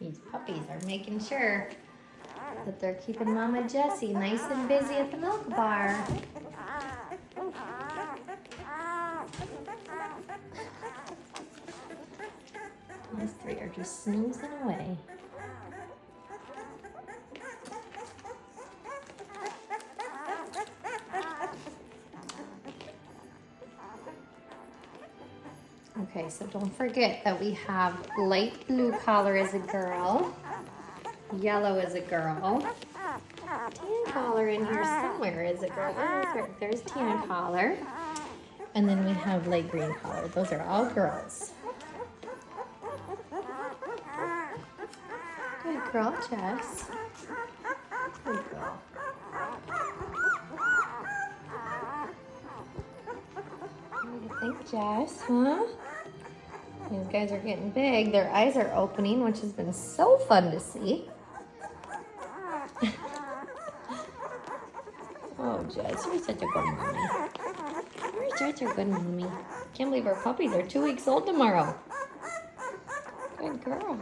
These puppies are making sure that they're keeping Mama Jessie nice and busy at the milk bar. These three are just snoozing away. Okay, so don't forget that we have light blue collar is a girl, yellow is a girl, tan collar in here somewhere is a girl. There's tan collar, and then we have light green collar. Those are all girls. Good girl, Jess. Good girl. What do you think, Jess? Huh? These guys are getting big. Their eyes are opening, which has been so fun to see. Oh, Jess, you're such a good mommy. You're such a good mommy. Can't believe our puppies are 2 weeks old tomorrow. Good girl.